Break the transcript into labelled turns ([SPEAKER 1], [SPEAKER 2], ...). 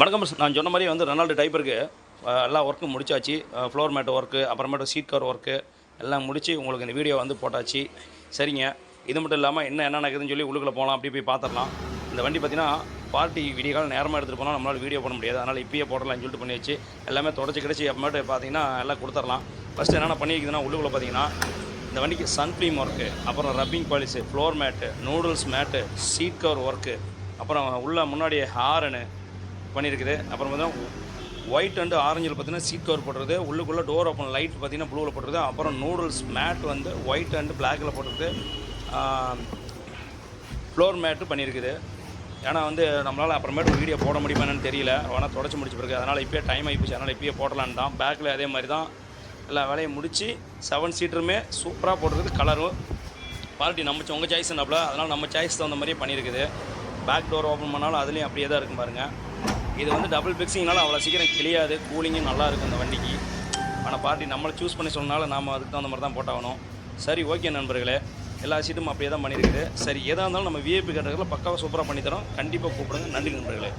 [SPEAKER 1] வணக்கம். நான் சொன்ன மாதிரி வந்து ரெனால்டு டைப்பருக்கு எல்லா ஒர்க்கும் முடிச்சாச்சு. ஃப்ளோர் மேட் ஒர்க்கு, அப்புறமேட்டு சீட் கவர் ஒர்க்கு எல்லாம் முடித்து உங்களுக்கு இந்த வீடியோ வந்து போட்டாச்சு. சரிங்க, இது மட்டும் இல்லாமல் என்ன நடக்குதுன்னு சொல்லி உள்ளுக்குள்ளே போகலாம், அப்படி போய் பார்த்துடலாம். இந்த வண்டி பார்த்திங்கன்னா பார்ட்டி விடிய காலம் நேரமாக எடுத்துகிட்டு போனால் நம்மளால் வீடியோ பண்ண முடியாது. அதனால் இப்பயே போடலாம்னு சொல்லிட்டு பண்ணி வச்சு எல்லாமே தொடச்சி கிடச்சி அப்புறமேட்டு பார்த்திங்கன்னா எல்லாம் கொடுத்துடலாம். ஃபஸ்ட்டு என்னென்ன பண்ணியிருக்குதுன்னா உள்ளுக்குள்ளே பார்த்திங்கன்னா இந்த வண்டிக்கு சன்ஃப்ளீம் ஒர்க்கு, அப்புறம் rubbing polish, floor mat, noodles mat, seat cover work, அப்புறம் உள்ள முன்னாடி ஹாரனு பண்ணியிருக்குது. அப்புறம் பார்த்தீங்கன்னா ஒயிட் அண்டு ஆரஞ்சில் பார்த்தீங்கன்னா சீட் கவர் போட்டுருது. உள்ளுக்குள்ளே டோர் ஓப்பன் லைட் பார்த்தீங்கன்னா ப்ளூவில் போட்டுருது. அப்புறம் நூடுல்ஸ் மேட் வந்து ஒயிட் அண்டு பிளாக்கில் போட்டுருது. ஃப்ளோர் மேட்டு பண்ணியிருக்குது. ஏன்னா வந்து நம்மளால் அப்புறமேட்டு வீடியோ போட முடியுமான்னு தெரியல, ஆனால் தொடச்சி முடிச்சு பிறகு அதனால் இப்போயே டைம் ஆகிப்போச்சு. அதனால் இப்போயே போடலான்னு தான். பேக்கில் அதே மாதிரி தான் எல்லா வேலையும் முடித்து 7 சீட்டருமே சூப்பராக போட்டுருக்குது. கலரும் பார்ட்டி நம்ம உங்கள் சாய்ஸ்னாப்ல, அதனால் நம்ம சாய்ஸ் தகுந்த மாதிரியே பண்ணியிருக்குது. பேக் டோர் ஓப்பன் பண்ணாலும் அதுலேயும் அப்படியே தான் இருக்கும் பாருங்கள். இது வந்து டபுள் பிக்ஸிங்னால அவ்வளோ சீக்கிரம் கிளியாது, கூலிங்கும் நல்லா இருக்கும் அந்த வண்டிக்கு. ஆனால் பார்ட்டி நம்மளை சூஸ் பண்ணி சொன்னாலும் நாம் அதுக்கு தகுந்த மாதிரி தான் போட்டாகணும். சரி, ஓகே நண்பர்களே, எல்லா சீட்டும் அப்படியே தான் பண்ணியிருக்குது. சரி, எதாக இருந்தாலும் நம்ம விஐபி கேட்டதில் பக்காவாக சூப்பராக பண்ணித்தரோம். கண்டிப்பாக கூப்பிடுங்க. நன்றி நண்பர்களே.